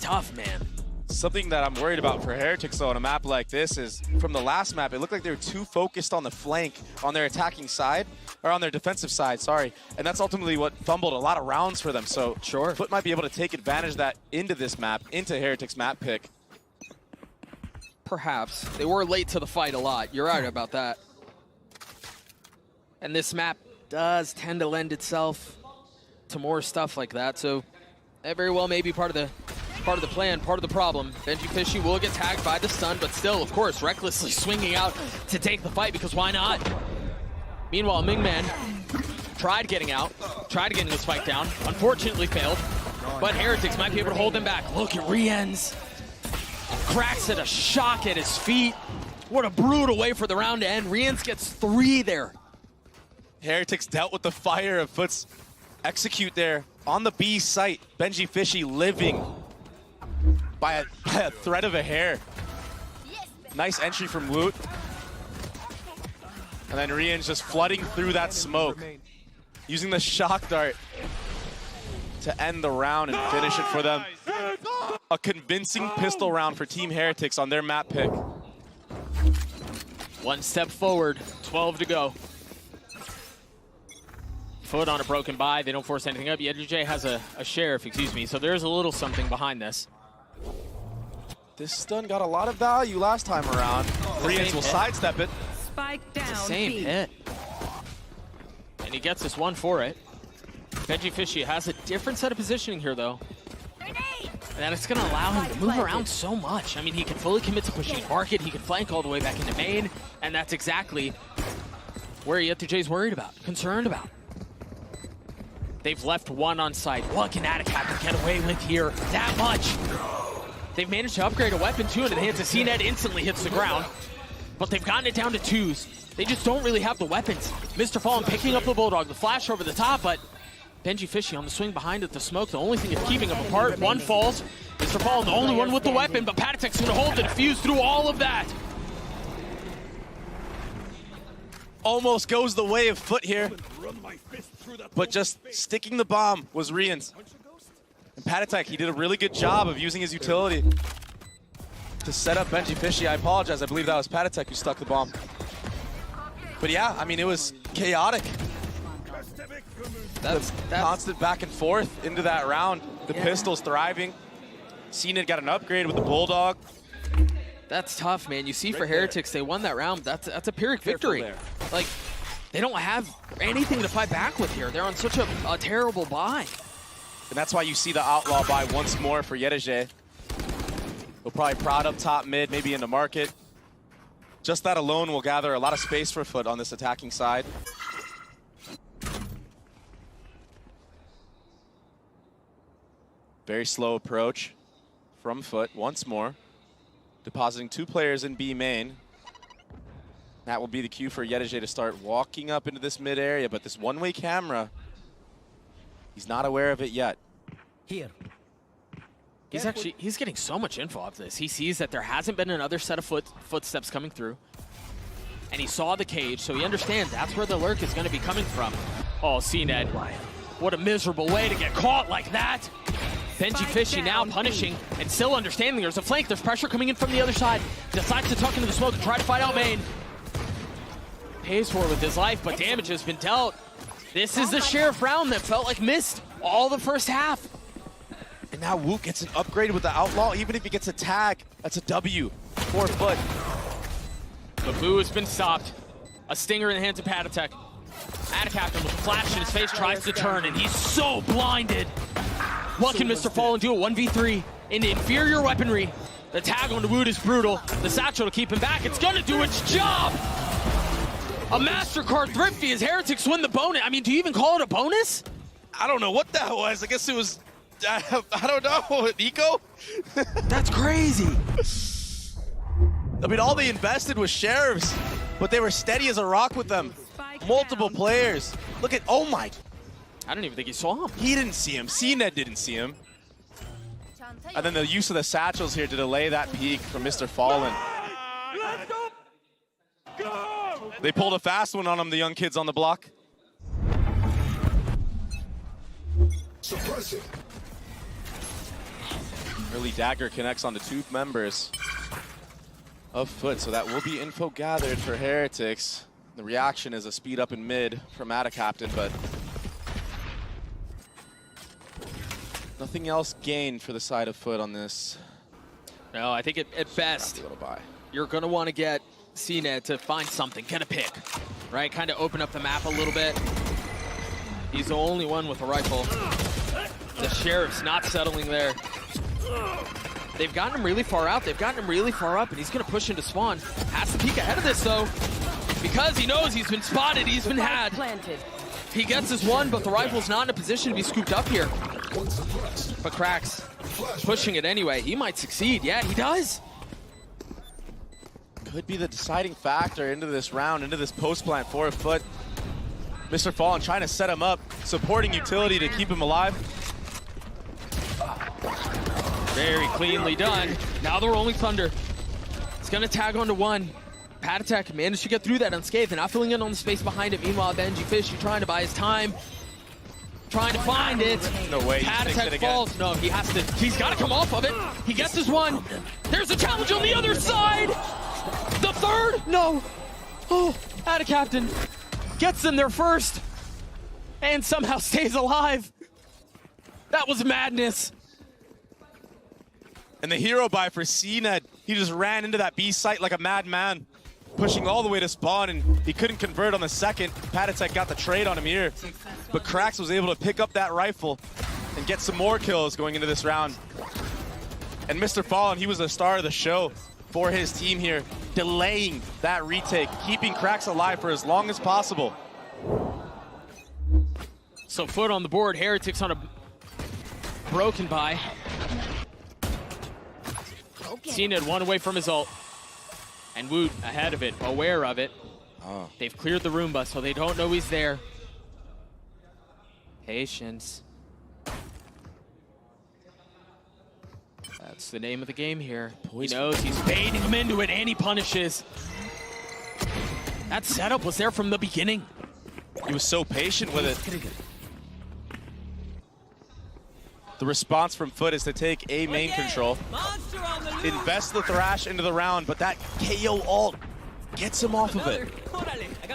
tough, man. Something that I'm worried about for Heretics though on a map like this is from the last map, it looked like they were too focused on the flank on their attacking side, or on their defensive side, sorry. And that's ultimately what fumbled a lot of rounds for them. So sure, FUT might be able to take advantage of that into this map, into Heretics map pick. Perhaps. They were late to the fight a lot. You're right about that. And this map does tend to lend itself to more stuff like that. So that very well may be part of the plan, part of the problem. Benji Fishy will get tagged by the stun, but still, of course, recklessly swinging out to take the fight, because why not? Meanwhile, Mingman tried getting out, tried getting the spike down, unfortunately failed, but Heretics might be able to hold them back. Look at Rien's. Cracks at a shock at his feet. What a brutal way for the round to end. Rien's gets 3 there. Heretics dealt with the fire of FUT's execute there on the B site. Benji Fishy living by a thread of a hair. Nice entry from Woot. And then Rien's just flooding through that smoke, using the shock dart to end the round and finish it for them. A convincing pistol round for Team Heretics on their map pick. 1 step forward, 12 to go. FUT on a broken buy, they don't force anything up. YetJJ has a sheriff, excuse me, so there's a little something behind this. This stun got a lot of value last time around. Rien's will sidestep it. Spike down. It's the same hit. And he gets this one for it. Benji Fishy has a different set of positioning here, though. And it's going to allow him to move around so much. I mean, he can fully commit to pushing his market. He can flank all the way back into main. And that's exactly where YetJJ's worried about, concerned about. They've left 1 on site. What can Atacap get away with here? That much. They've managed to upgrade a weapon, too, into the hands of CNED. Instantly hits the ground. But they've gotten it down to 2s. They just don't really have the weapons. Mr. Fallen picking up the Bulldog, the flash over the top, but Benji Fishy on the swing behind it, the smoke, the only thing that's keeping them apart. 1 falls. Mr. Fallen, the only one with the weapon, but Patatek's gonna hold the defuse through all of that. Almost goes the way of FUT here, but just sticking the bomb was Rien's. And Patatek, he did a really good job of using his utility to set up Benji Fishy. I apologize, I believe that was Patatek who stuck the bomb. But yeah, I mean, it was chaotic. That's constant back and forth into that round. The pistol's thriving. CNED got an upgrade with the Bulldog. That's tough, man. You see, for Heretics, they won that round. That's a Pyrrhic victory. Like, they don't have anything to fight back with here. They're on such a terrible buy. And that's why you see the Outlaw buy once more for YetJJ. He'll probably prod up top mid, maybe into market. Just that alone will gather a lot of space for FUT on this attacking side. Very slow approach from FUT once more. Depositing 2 players in B main. That will be the cue for YetJJ to start walking up into this mid area, but this one-way camera, he's not aware of it yet. Here. He's getting so much info off this. He sees that there hasn't been another set of footsteps coming through. And he saw the cage, so he understands that's where the lurk is going to be coming from. Oh, CNED. What a miserable way to get caught like that. Benji Fishy now punishing and still understanding there's a flank. There's pressure coming in from the other side. Decides to tuck into the smoke and try to fight out main. Pays for it with his life, but damage has been dealt. This is the sheriff round that felt like missed all the first half. And now Woot gets an upgrade with the Outlaw. Even if he gets a tag, that's a W for FUT. The boo has been stopped. A stinger in the hands of Patatek. Atacap with a flash in his face tries to turn, and he's so blinded. What can Mr. Fallen do? A 1v3 into inferior weaponry. The tag on the Woot is brutal. The satchel to keep him back. It's gonna do its job. A MasterCard Thrifty as Heretics win the bonus. I mean, do you even call it a bonus? I don't know what that was. I guess it was, I don't know, Nico? That's crazy. I mean, all they invested was sheriffs, but they were steady as a rock with them. Multiple players. Look at, oh my. I don't even think he saw him. He didn't see him. CNED didn't see him. And then the use of the satchels here to delay that peek from Mr. Fallen. Let's go! Go! They pulled a fast one on him, the young kids on the block. Suppressing. Early dagger connects on the two members of FUT, so that will be info gathered for Heretics. The reaction is a speed up in mid from Captain, but nothing else gained for the side of FUT on this. No, I think at best, you're going to want to get CNED to find something, get a pick, right? Kind of open up the map a little bit. He's the only one with a rifle. The Sheriff's not settling there. They've gotten him really far out. They've gotten him really far up, and he's going to push into spawn. Has to peek ahead of this, though, because he knows he's been spotted. He's been had. He gets his one, but the rifle's not in a position to be scooped up here. But Cracks pushing it anyway. He might succeed. Yeah, he does. Could be the deciding factor into this round, into this post plant for FUT. Mr. Fallen trying to set him up, supporting utility to keep him alive. Very cleanly done. Now they're rolling Thunder. It's gonna tag onto one. Patatek managed to get through that unscathed and not filling in on the space behind it. Meanwhile, VenjiFishy trying to buy his time. Trying to find it. No way. Patatek falls. No, he has to. He's got to come off of it. He gets his one. There's a challenge on the other side. The third. No. Oh, Captain gets them there first and somehow stays alive. That was madness. And the hero buy for CNED, he just ran into that B site like a madman, pushing all the way to spawn, and he couldn't convert on the second. Patatek got the trade on him here, but Cracks was able to pick up that rifle and get some more kills going into this round. And Mr. Fallen, he was the star of the show for his team here, delaying that retake, keeping Cracks alive for as long as possible. So FUT on the board, Heretics on a broken buy. CNED one away from his ult. And Woot ahead of it, aware of it. Oh. They've cleared the Roomba, so they don't know he's there. Patience. That's the name of the game here. He knows he's baiting him into it, and he punishes. That setup was there from the beginning. He was so patient with it. The response from FUT is to take A main control, invest the Thrash into the round, but that KO ult gets him off of it.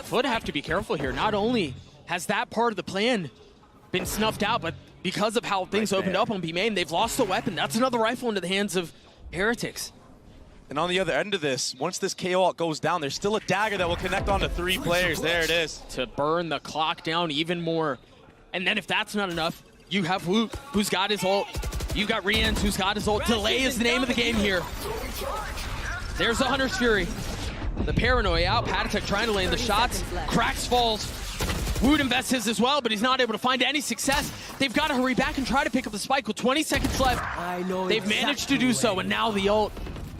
FUT have to be careful here. Not only has that part of the plan been snuffed out, but because of how things opened up on B main, they've lost a weapon. That's another rifle into the hands of Heretics. And on the other end of this, once this KO ult goes down, there's still a dagger that will connect onto 3 players. There it is. To burn the clock down even more. And then if that's not enough, you have Woot, who's got his ult. You've got Riens, who's got his ult. Delay is the name of the game here. There's the Hunter's Fury. The paranoia out. Patatek trying to land the shots. Cracks falls. Woot invests his as well, but he's not able to find any success. They've got to hurry back and try to pick up the spike with 20 seconds left. They've managed to do so, and now the ult.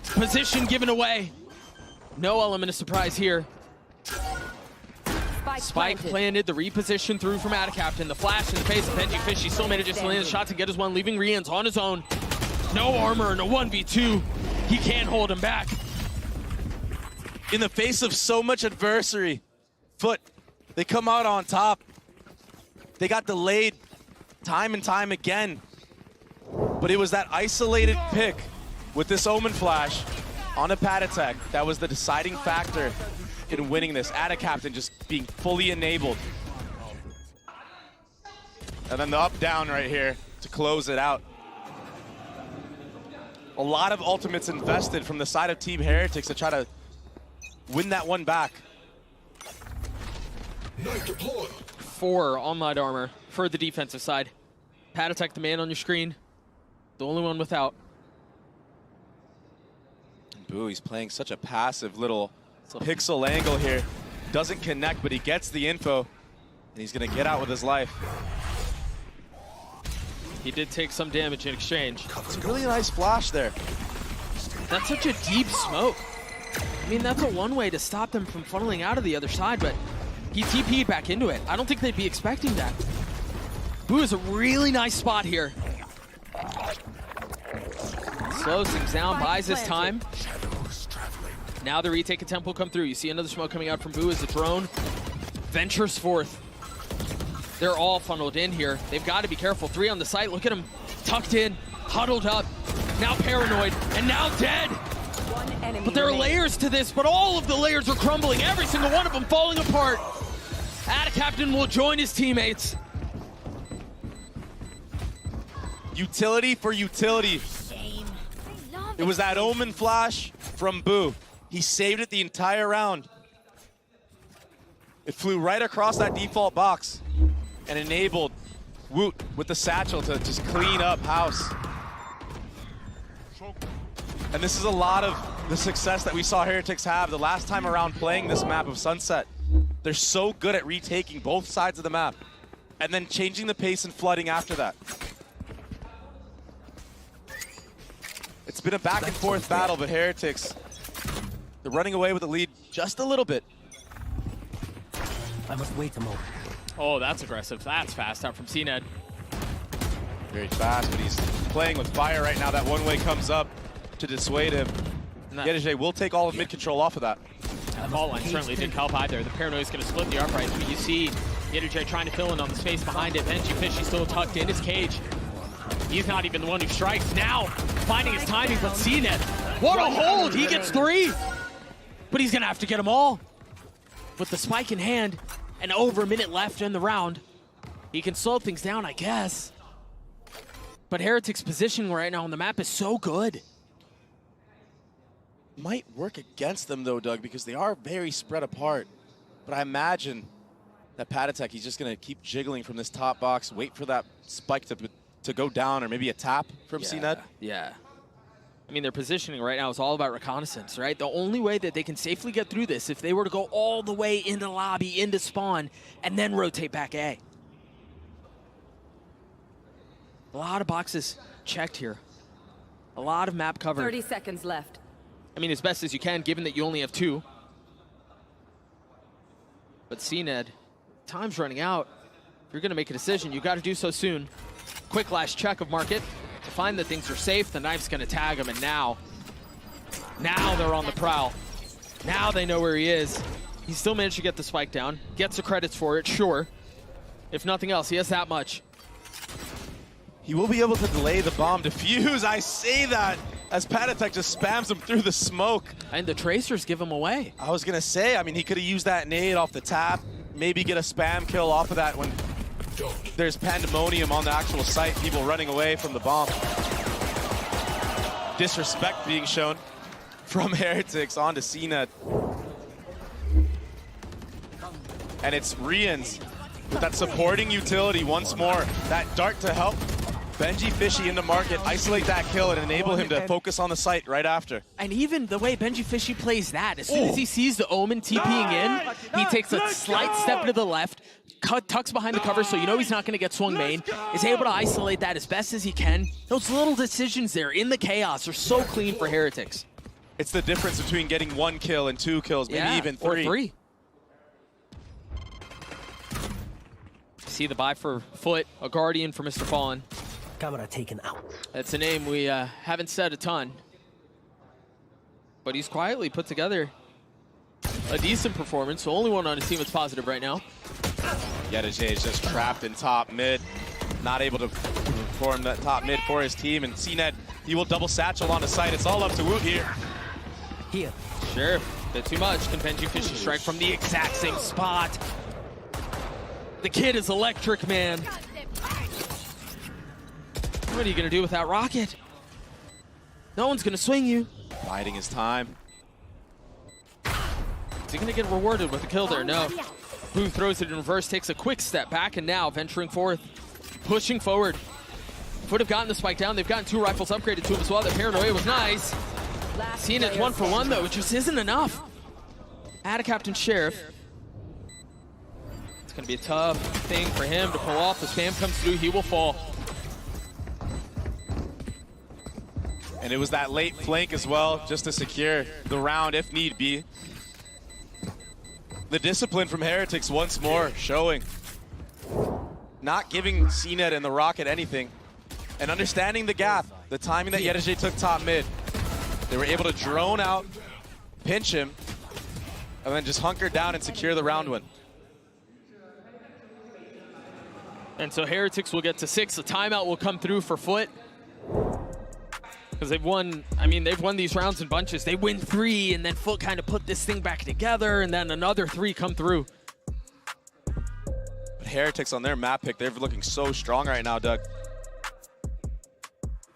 Position given away. No element of surprise here. Spike planted, the reposition through from Captain. The flash in the face of VenjiFishy still manages to land the shot to get his one, leaving Riens on his own. No armor in a 1v2. He can't hold him back. In the face of so much adversity, FUT, they come out on top. They got delayed time and time again. But it was that isolated pick with this Omen flash on a Patatek that was the deciding factor in winning this. Captain just being fully enabled. And then the up-down right here to close it out. A lot of ultimates invested from the side of Team Heretics to try to win that one back. 4 on light armor for the defensive side. Patatek, the man on your screen. The only one without. Boo, he's playing such a passive little pixel angle here. Doesn't connect, but he gets the info, and he's gonna get out with his life. He did take some damage in exchange. It's a really nice flash there. That's such a deep smoke. I mean, that's a one way to stop them from funneling out of the other side, but he TP'd back into it. I don't think they'd be expecting that. Boo is a really nice spot here. Slows things down, buys his time. Now the retake attempt will come through. You see another smoke coming out from Boo as the drone ventures forth. They're all funneled in here. They've got to be careful. 3 on the site. Look at them tucked in, huddled up. now paranoid, and now dead. One enemy But there are remaining. layers to this, but all of the layers are crumbling, every single one of them falling apart. Captain will join his teammates. Utility for utility. It was that Omen flash from Boo. He saved it the entire round. It flew right across that default box and enabled Woot with the satchel to just clean up house. And this is a lot of the success that we saw Heretics have the last time around playing this map of Sunset. They're so good at retaking both sides of the map and then changing the pace and flooding after that. It's been a back and forth battle, but Heretics, they're running away with the lead just a little bit. I must wait a moment. Oh, that's aggressive. That's fast out from CNED. Very fast, but he's playing with fire right now. That one way comes up to dissuade him. Yedijay will take all of mid control off of that. The ball line certainly didn't help either. The paranoia is going to split the upright, but you see Yedijay trying to fill in on the space behind it. Benji Fishy still tucked in his cage. He's not even the one who strikes. Now, finding his timing, but CNED, what a hold! He gets 3! But he's going to have to get them all. With the spike in hand, and over a minute left in the round, he can slow things down, I guess. But Heretics' positioning right now on the map is so good. Might work against them though, Doug, because they are very spread apart. But I imagine that Patatek, he's just going to keep jiggling from this top box, wait for that spike to go down, or maybe a tap from CNED. Yeah. I mean, their positioning right now is all about reconnaissance, right? The only way that they can safely get through this if they were to go all the way into lobby, into spawn, and then rotate back A. A lot of boxes checked here. A lot of map covered. 30 seconds left. I mean, as best as you can, given that you only have 2. But CNED, time's running out. If you're going to make a decision, you got to do so soon. Quick last check of market to find that things are safe. The knife's going to tag him, and now they're on the prowl. Now they know where he is. He still managed to get the spike down. Gets the credits for it, sure. If nothing else, he has that much. He will be able to delay the bomb defuse. I say that as Patatek just spams him through the smoke. And the tracers give him away. I was going to say, I mean, he could have used that nade off the tap, maybe get a spam kill off of that when there's pandemonium on the actual site, people running away from the bomb. Disrespect being shown from Heretics onto CNED. And it's Rians with that supporting utility once more. That dart to help Benji Fishy into market, isolate that kill, and enable him to focus on the site right after. And even the way Benji Fishy plays that, as soon as he sees the Omen TPing in, he takes a slight step to the left, tucks behind the cover so you know he's not going to get swung main, is able to isolate that as best as he can. Those little decisions there in the chaos are so clean for Heretics. It's the difference between getting 1 kill and 2 kills, maybe even 3. Or 3. See the buy for FUT, a Guardian for Mr. Fallen. Camera taken out. That's a name we haven't said a ton. But he's quietly put together a decent performance. The only one on his team that's positive right now. Yedijay is just trapped in top mid. Not able to perform that top mid for his team. And CNED, he will double satchel on the site. It's all up to Woot here. Here. Sure, bit too much. Can Benji Fishy strike from the exact same spot? The kid is electric, man. What are you gonna do with that rocket? No one's gonna swing you. Biding his time. Is he gonna get rewarded with a kill there? No. Boom throws it in reverse, takes a quick step back, and now venturing forth, pushing forward. FUT have gotten the spike down. They've gotten 2 rifles upgraded to him as well. That paranoia was nice. Seeing it 1 for 1 though, it just isn't enough. Add a Captain Sheriff. It's gonna be a tough thing for him to pull off. The spam comes through, he will fall. And it was that late flank as well, just to secure the round if need be. The discipline from Heretics once more showing. Not giving CNED and the Rocket anything. And understanding the gap, the timing that Yedijay took top mid. They were able to drone out, pinch him, and then just hunker down and secure the round win. And so Heretics will get to 6. A timeout will come through for FUT. Because they've won, I mean, they've won these rounds in bunches. They win 3, and then FUT kind of put this thing back together, and then another 3 come through. But Heretics on their map pick, they're looking so strong right now, Doug.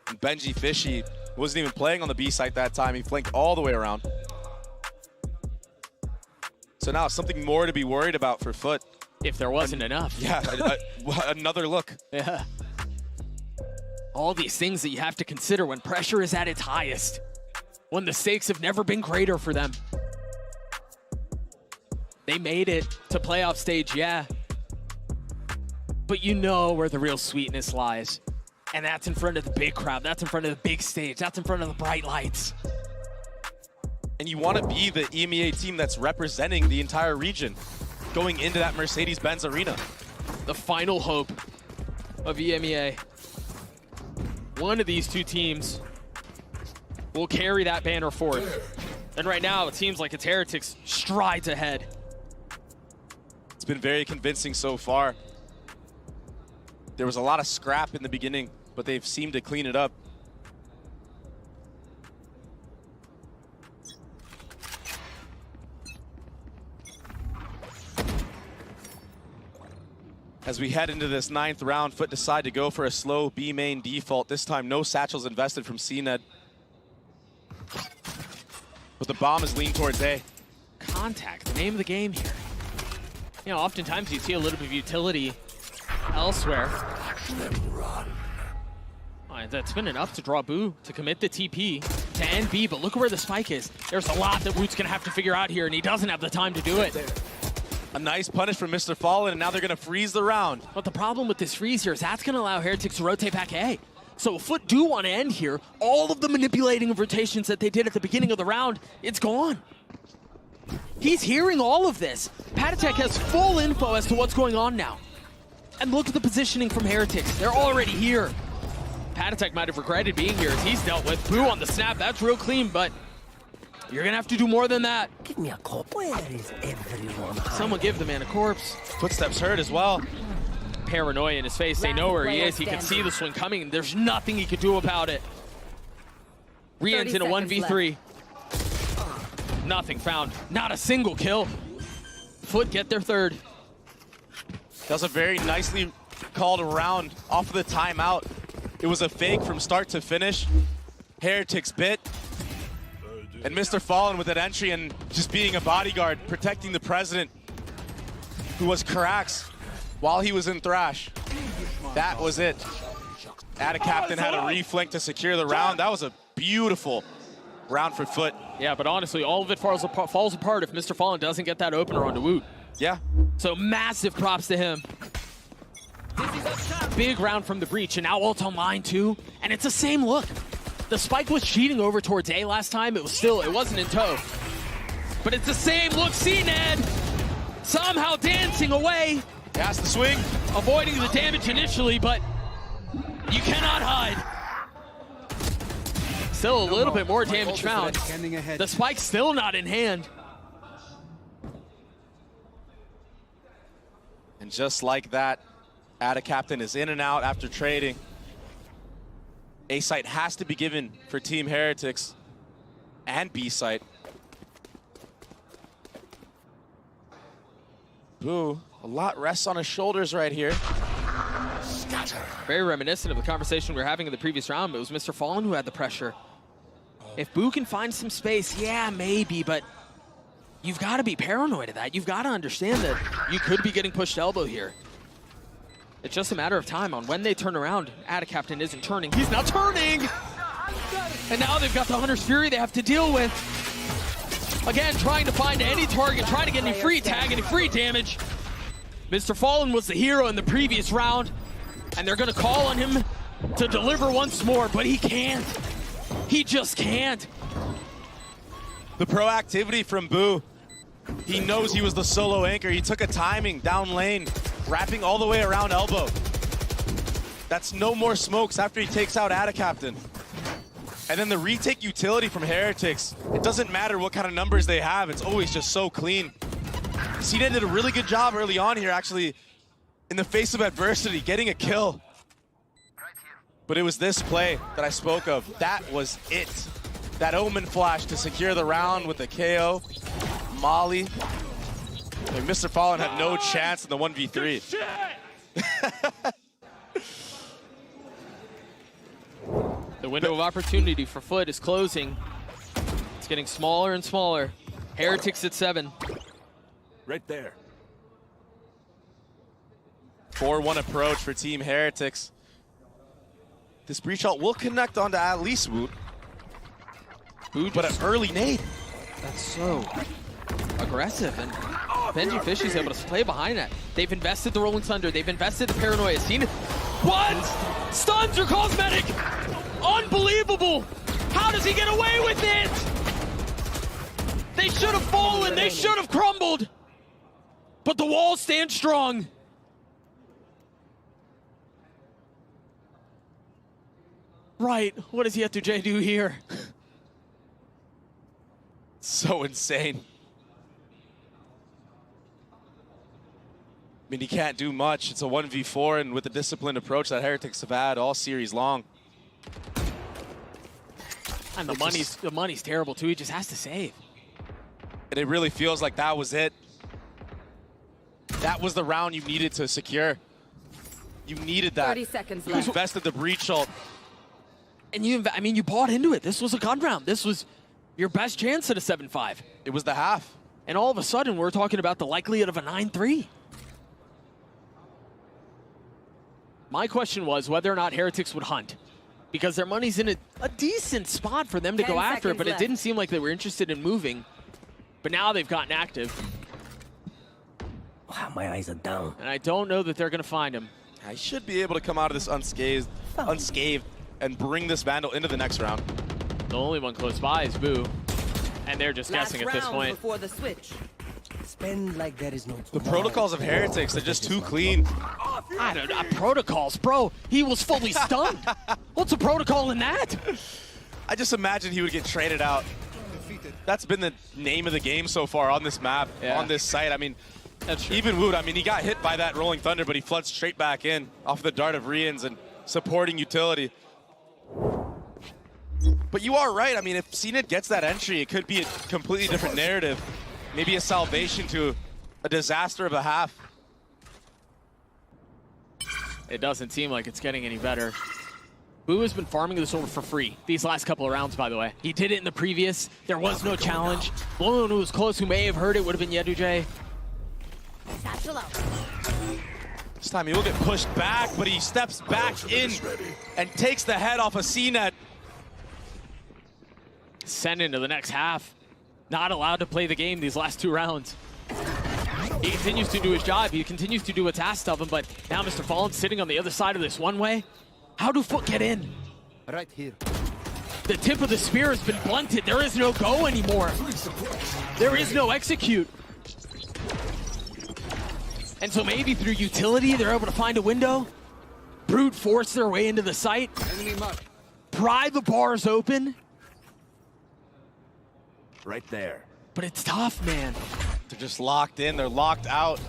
And Benji Fishy wasn't even playing on the B site that time. He flanked all the way around. So now something more to be worried about for FUT. If there wasn't enough. Yeah, another look. Yeah. All these things that you have to consider when pressure is at its highest. When the stakes have never been greater for them. They made it to playoff stage, yeah. But you know where the real sweetness lies. And that's in front of the big crowd. That's in front of the big stage. That's in front of the bright lights. And you want to be the EMEA team that's representing the entire region going into that Mercedes-Benz arena. The final hope of EMEA. One of these two teams will carry that banner forth. And right now, it seems like it's Heretics strides ahead. It's been very convincing so far. There was a lot of scrap in the beginning, but they've seemed to clean it up. As we head into this 9th round, FUT decide to go for a slow B main default. This time, no satchels invested from CNED. But the bomb is leaned towards A. Contact, the name of the game here. You know, oftentimes you see a little bit of utility elsewhere. That's been enough to draw Boo to commit the TP to end B, but look at where the spike is. There's a lot that Woot's gonna have to figure out here, and he doesn't have the time to do it. A nice punish from Mr. Fallen, and now they're going to freeze the round. But the problem with this freeze here is that's going to allow Heretics to rotate back A. So if FUT do want to end here, all of the manipulating of rotations that they did at the beginning of the round, it's gone. He's hearing all of this. Patatek has full info as to what's going on now. And look at the positioning from Heretics. They're already here. Patatek might have regretted being here as he's dealt with. Boo on the snap, that's real clean, but you're gonna have to do more than that. Give me a corpse. Where is everyone? Someone give the man a corpse. Footsteps heard as well. Paranoia in his face. They know where he is. He can see the swing coming. There's nothing he could do about it. Rian's in a 1v3. Nothing found. Not a single kill. FUT get their 3rd. That was a very nicely called round off of the timeout. It was a fake from start to finish. Heretics bit. And Mr. Fallen with an entry and just being a bodyguard, protecting the president, who was Carax while he was in Thrash. That was it. Captain had a reflank to secure the round. That was a beautiful round for FUT. Yeah, but honestly, all of it falls apart if Mr. Fallen doesn't get that opener onto Woot. Yeah. So massive props to him. Big round from the breach, and now ult online too. And it's the same look. The spike was cheating over towards A last time. It wasn't in tow. But it's the same look. CNED somehow dancing away. Has the swing. Avoiding the damage initially, but you cannot hide. Still a little bit more damage found. The spike's still not in hand. And just like that, Captain is in and out after trading. A site has to be given for Team Heretics and B site. Boo, a lot rests on his shoulders right here. Very reminiscent of the conversation we were having in the previous round. It was Mr. Fallen who had the pressure. If Boo can find some space, yeah, maybe, but you've got to be paranoid of that. You've got to understand that you could be getting pushed elbow here. It's just a matter of time on when they turn around. Captain isn't turning. He's not turning! And now they've got the Hunter's Fury they have to deal with. Again, trying to find any target, trying to get any free tag, any free damage. Mr. Fallen was the hero in the previous round, and they're gonna call on him to deliver once more, but he can't. He just can't. The proactivity from Boo. He knows he was the solo anchor. He took a timing down lane, wrapping all the way around elbow. That's no more smokes after he takes out Captain. And then the retake utility from Heretics. It doesn't matter what kind of numbers they have. It's always just so clean. CNED did a really good job early on here, actually, in the face of adversity, getting a kill. But it was this play that I spoke of. That was it. That Omen flash to secure the round with the KO. Molly. And Mr. Fallen had no chance in the 1v3. The window of opportunity for FUT is closing. It's getting smaller and smaller. Heretics at 7. Right there. 4-1 approach for Team Heretics. This breach ult will connect onto at least Woot. But an early nade. That's so aggressive, and Benji Fishy's able to play behind that. They've invested the Rolling Thunder, they've invested the Paranoia. Seen it? What? Stuns are cosmetic! Unbelievable! How does he get away with it? They should have fallen, they should have crumbled! But the wall stands strong. Right, what does Yetu do here? So insane. I mean, he can't do much. It's a 1v4, and with the disciplined approach that Heretics have had all series long. And the money's terrible too. He just has to save. And it really feels like that was it. That was the round you needed to secure. You needed that. 30 seconds You left. invested the breach ult. And you bought into it. This was a gun round. This was your best chance at a 7-5. It was the half. And all of a sudden, we're talking about the likelihood of a 9-3. My question was whether or not Heretics would hunt, because their money's in a decent spot for them to 10 go after it, seconds but it left. didn't seem like they were interested in moving. But now they've gotten active, Wow, my eyes are down. and I don't know that they're going to find him. I should be able to come out of this unscathed and bring this Vandal into the next round. The only one close by is Boo, and they're just Last guessing at this round point. before the switch. Spend like there is no The protocols of Heretics, they're just too clean. I don't know, protocols, bro. He was fully stunned. What's a protocol in that? I just imagine he would get traded out. That's been the name of the game so far on this map, Yeah. on this site. I mean, That's true. even Woot, I mean, he got hit by that Rolling Thunder, but he floods straight back in off the dart of Rians and supporting utility. But you are right. I mean, if CNIT gets that entry, it could be a completely different narrative. Maybe a salvation to a disaster of a half. It doesn't seem like it's getting any better. Boo has been farming this over for free these last couple of rounds, by the way. He did it in the previous. There was no challenge. The only one who was close, who may have heard it, would have been Yetu. This time he will get pushed back, but he steps back in and takes the head off of CNET. Sent into the next half. Not allowed to play the game these last 2 rounds. He continues to do his job. He continues to do what's asked of him, but now Mr. Fallen's sitting on the other side of this one way. How do FUT get in? right here. The tip of the spear has been blunted. There is no go anymore. There is no execute. And so maybe through utility, they're able to find a window, brute force their way into the site, pry the bars open. Right there. But it's tough, man. They're just locked in, they're locked out.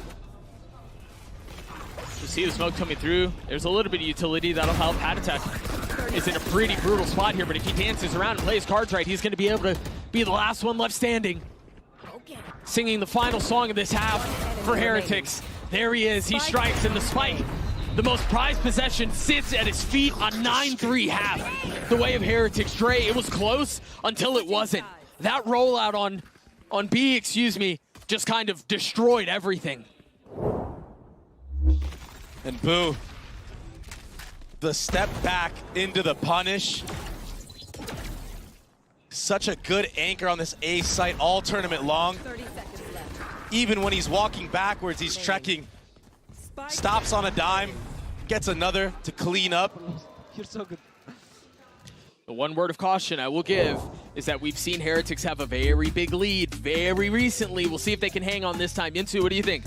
You see the smoke coming through. There's a little bit of utility that'll help. Attack is in a pretty brutal spot here, but if he dances around and plays cards right, he's going to be able to be the last one left standing. Singing the final song of this half for Heretics. There he is, he strikes, and despite the most prized possession sits at his feet on 9-3 half. The way of Heretics. Dre, it was close until it wasn't. That rollout on B, just kind of destroyed everything. And Boo, the step back into the punish. Such a good anchor on this A site all tournament long. 30 seconds left. Even when he's walking backwards, he's trekking. Stops on a dime, gets another to clean up. You're so good. The one word of caution I will give is that we've seen Heretics have a very big lead very recently. We'll see if they can hang on this time. Yinsu, what do you think?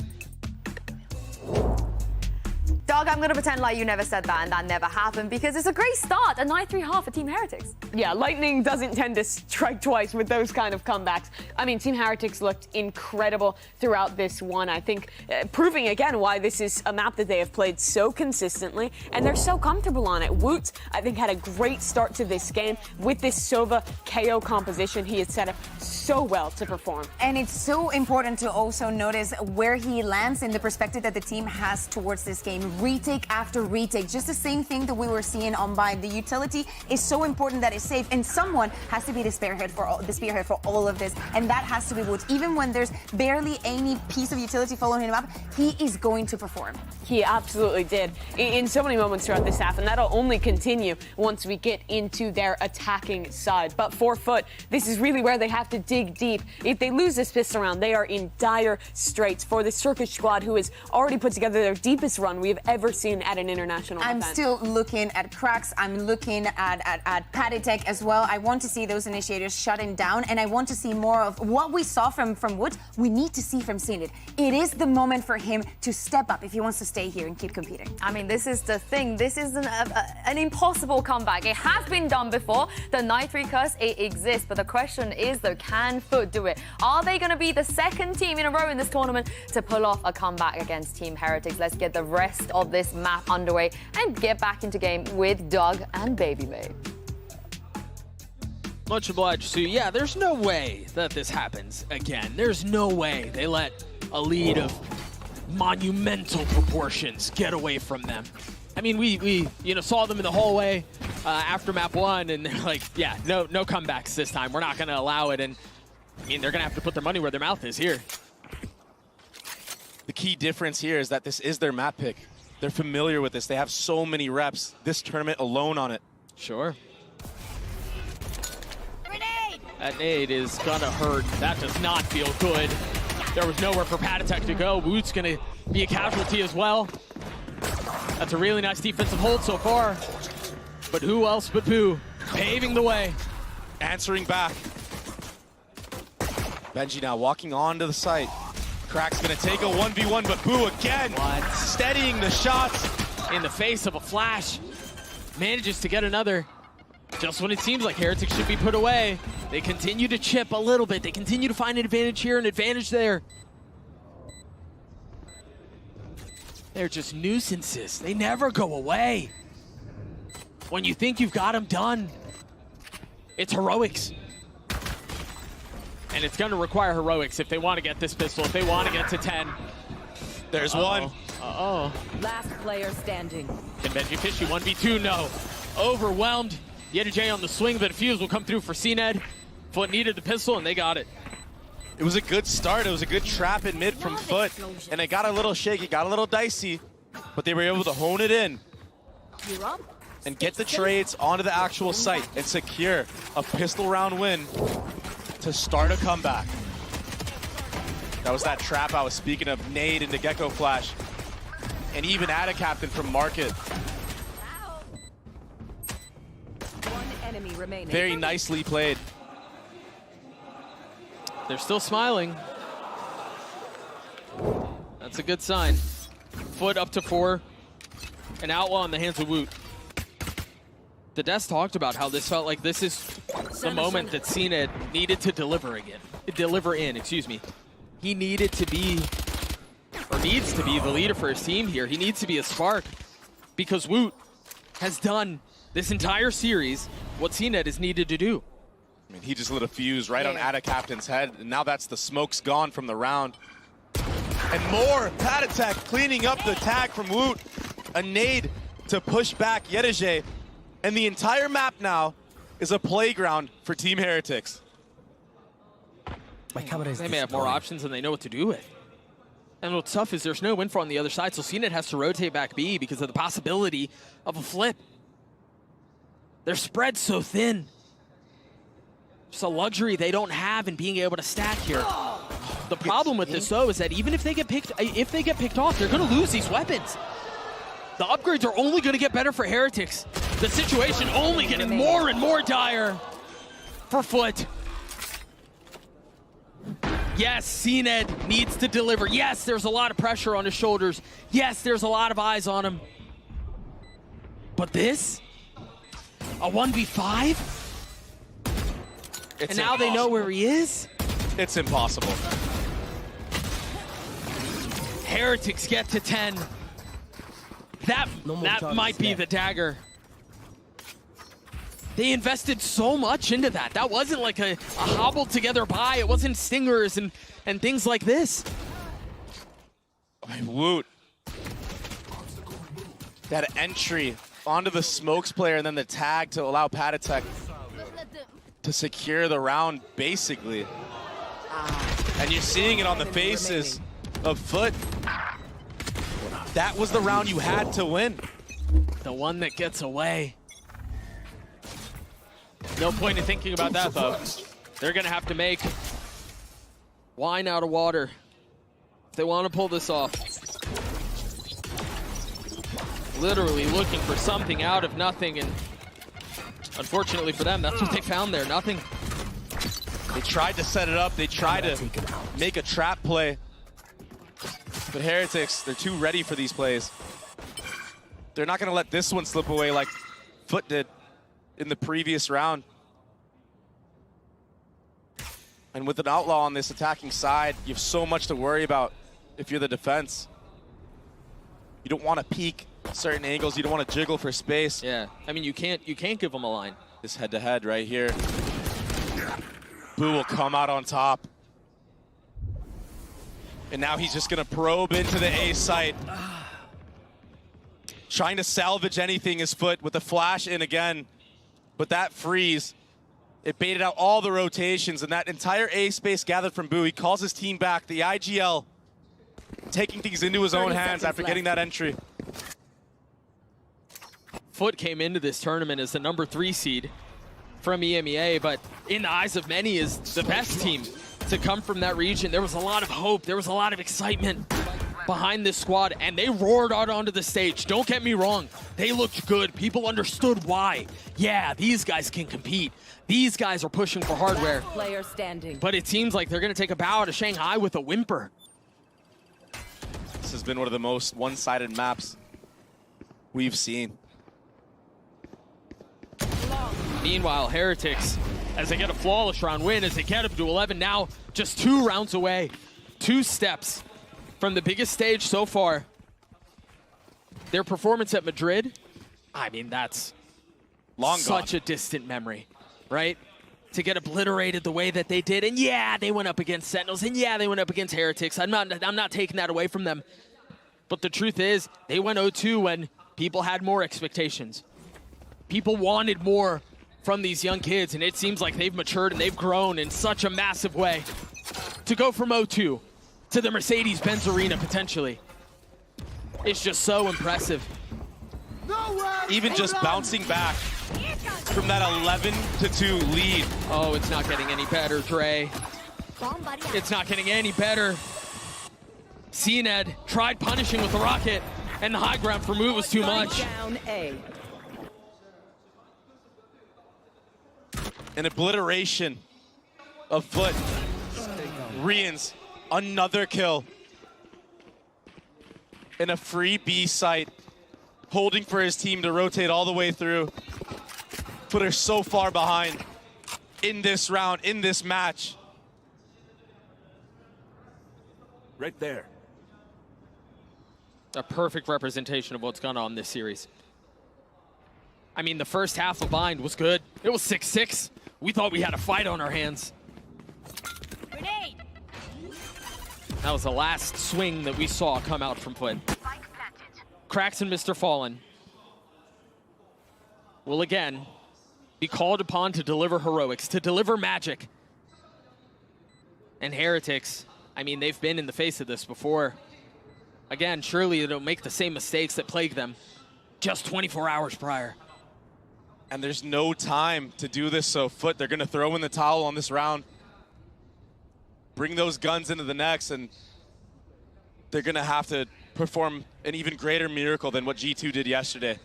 Doug, I'm going to pretend like you never said that and that never happened because it's a great start. A 9-3 half for Team Heretics. Yeah, Lightning doesn't tend to strike twice with those kind of comebacks. I mean, Team Heretics looked incredible throughout this one. I think proving again why this is a map that they have played so consistently and they're so comfortable on it. Woot, I think, had a great start to this game with this Sova KO composition. He is set up so well to perform. And it's so important to also notice where he lands in the perspective that the team has towards this game. Retake after retake, just the same thing that we were seeing on by. The utility is so important that it's safe, and someone has to be the spearhead for all of this, and that has to be Wood. Even when there's barely any piece of utility following him up, he is going to perform. He absolutely did in so many moments throughout this half, and that'll only continue once we get into their attacking side. But for FUT, this is really where they have to dig deep. If they lose this pistol round, they are in dire straits for the Circus squad, who has already put together their deepest run we have ever seen at an international event. I'm still looking at Cracks. I'm looking at Patitech as well. I want to see those initiators shutting down, and I want to see more of what we saw from Wood. We need to see from Zenit. It is the moment for him to step up if he wants to stay here and keep competing. I mean, this is the thing. This is an impossible comeback. It has been done before. The 9-3 curse, it exists. But the question is, though, can FUT do it? Are they going to be the second team in a row in this tournament to pull off a comeback against Team Heretics? Let's get the rest of this map underway and get back into game with Doug and Baby May. Much obliged, Sue. Yeah, there's no way that this happens again. There's no way they let a lead of monumental proportions get away from them. I mean, we saw them in the hallway after map 1, and they're like, yeah, no comebacks this time. We're not going to allow it. And I mean, they're going to have to put their money where their mouth is here. The key difference here is that this is their map pick. They're familiar with this. They have so many reps. This tournament alone on it. Sure. That nade is gonna hurt. That does not feel good. There was nowhere for Patitech to go. Woot's gonna be a casualty as well. That's a really nice defensive hold so far. But who else but Boo paving the way. Answering back. Benji now walking onto the site. Crack's gonna take a 1v1, but Boo again. What? Steadying the shots. In the face of a flash. Manages to get another. Just when it seems like Heretics should be put away, they continue to chip a little bit. They continue to find an advantage here, an advantage there. They're just nuisances. They never go away. When you think you've got them done, it's heroics. And it's going to require heroics if they want to get this pistol, if they want to get to 10. There's one. Uh-oh. Last player standing. Can Benji Fishy 1v2? No. Overwhelmed. Yedijay on the swing, but a fuse will come through for CNED. FUT needed the pistol, and they got it. It was a good start. It was a good trap in mid from FUT. And it got a little shaky, got a little dicey, but they were able to hone it in and get the trades onto the actual site and secure a pistol round win to start a comeback. That was that trap I was speaking of, nade into Gecko Flash. And even add a captain from Market. Enemy remaining. Very nicely played. They're still smiling. That's a good sign. FUT up to 4. An outlaw in the hands of Woot. The Des talked about how this felt like this is the moment that CNED needed to deliver in, excuse me. He needed to be, or needs to be, the leader for his team here. He needs to be a spark because Woot has done this entire series what CNED is needed to do. I mean, he just lit a fuse right on Ada Captain's head, and now that's the smoke's gone from the round. And more Patitech cleaning up the tag from Woot. A nade to push back Yedijay. And the entire map now is a playground for Team Heretics. My camera is They may have more options than they know what to do with. And what's tough is there's no info on the other side, so CNED has to rotate back B because of the possibility of a flip. They're spread so thin. It's a luxury they don't have in being able to stack here. The problem with this, though, is that even if they get picked off, they're going to lose these weapons. The upgrades are only going to get better for Heretics. The situation only getting more and more dire for FUT. Yes, CNED needs to deliver. Yes, there's a lot of pressure on his shoulders. Yes, there's a lot of eyes on him. But this? A 1v5? And now they know where he is? It's impossible. Heretics get to 10. That might be the dagger. They invested so much into that. That wasn't like a hobbled together buy. It wasn't stingers and things like this. Woot. That entry onto the smokes player and then the tag to allow Patatek to secure the round, basically. And you're seeing it on the faces of FUT. That was the round you had to win. The one that gets away. No point in thinking about that, though. They're going to have to make wine out of water if they want to pull this off. Literally looking for something out of nothing, and unfortunately for them, that's what they found there, nothing. They tried to set it up. They tried to make a trap play. But Heretics, they're too ready for these plays. They're not going to let this one slip away like FUT did in the previous round. And with an Outlaw on this attacking side, you have so much to worry about if you're the defense. You don't want to peek certain angles. You don't want to jiggle for space. Yeah, I mean, you can't give them a line. This head-to-head right here. Boo will come out on top. And now he's just going to probe into the A site. Trying to salvage anything is FUT with the flash in again. But that freeze, it baited out all the rotations, and that entire A space gathered from Boo. He calls his team back. The IGL taking things into his own hands after getting that entry. FUT came into this tournament as the #3 seed from EMEA, but in the eyes of many is the best team to come from that region. There was a lot of hope. There was a lot of excitement behind this squad, and they roared out onto the stage. Don't get me wrong. They looked good. People understood why. Yeah, these guys can compete. These guys are pushing for hardware. Player standing. But it seems like they're going to take a bow to Shanghai with a whimper. This has been one of the most one-sided maps we've seen. Meanwhile, Heretics, as they get a flawless round win, as they get up to 11, now just 2 rounds away. 2 steps from the biggest stage so far. Their performance at Madrid, I mean, that's long such gone. a distant memory, right? To get obliterated the way that they did, and yeah, they went up against Sentinels, and yeah, they went up against Heretics. I'm not taking that away from them. But the truth is, they went 0-2 when people had more expectations. People wanted more from these young kids, and it seems like they've matured and they've grown in such a massive way. To go from 0-2 to the Mercedes-Benz Arena, potentially, it's just so impressive. Even just bouncing back from that 11-2 lead. Oh, it's not getting any better, Dre. It's not getting any better. CNED tried punishing with the rocket, and the high ground for Moot was too much. Down A. An obliteration of FUT. Rians, another kill. In a free B site, holding for his team to rotate all the way through. FUT are so far behind in this round, in this match. Right there. A perfect representation of what's gone on this series. I mean, the first half of Bind was good. It was 6-6. We thought we had a fight on our hands. Grenade. That was the last swing that we saw come out from FUT. Cracks and Mr. Fallen will again be called upon to deliver heroics, to deliver magic. And Heretics, I mean, they've been in the face of this before. Again, surely they don't make the same mistakes that plagued them just 24 hours prior. And there's no time to do this, so FUT, they're going to throw in the towel on this round. Bring those guns into the next, and they're going to have to perform an even greater miracle than what G2 did yesterday.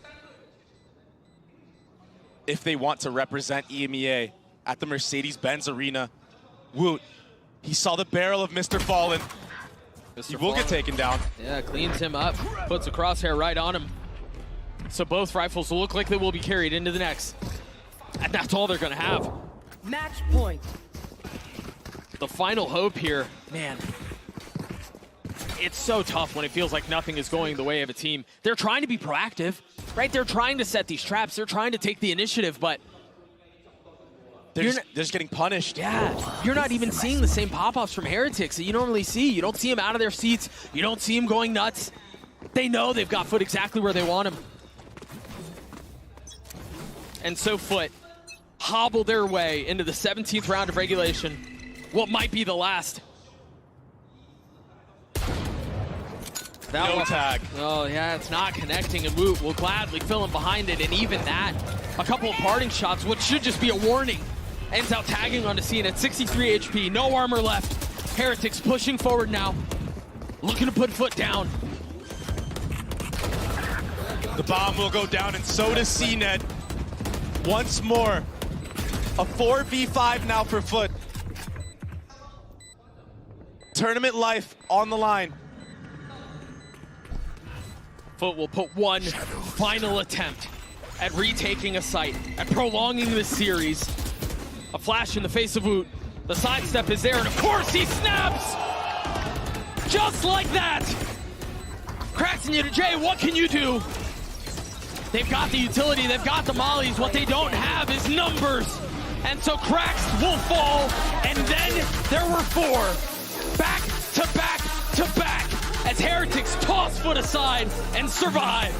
If they want to represent EMEA at the Mercedes-Benz Arena, Woot, He saw the barrel of Mr. Fallen. He will get taken down. Yeah, cleans him up, puts a crosshair right on him. So both rifles will look like they will be carried into the next. And that's all they're gonna have. Match point. The final hope here, man. It's so tough when it feels like nothing is going the way of a team. They're trying to be proactive, right? They're trying to set these traps. They're trying to take the initiative, but They're just getting punished. yeah, you're not even seeing the same pop-offs from Heretics that you normally see. You don't see them out of their seats. You don't see them going nuts. They know they've got FUT exactly where they want him. And so FUT hobble their way into the 17th round of regulation. What might be the last. No tag. Oh, yeah, it's not connecting, and Woot will gladly fill him behind it, and even that, a couple of parting shots, what should just be a warning, ends out tagging onto Scene at 63 HP, no armor left. Heretics pushing forward now, looking to put FUT down. The bomb will go down, and so does CNET. Once more, a 4v5 now for FUT. Tournament life on the line. FUT will put one final attempt at retaking a site, at prolonging this series. A flash in the face of Woot. The sidestep is there, and of course he snaps! Just like that! Cracks into Jay, what can you do? They've got the utility, they've got the mollies. What they don't have is numbers. And so Cracks will fall, and then there were four. Back to back to back, as Heretics toss FUT aside and survive.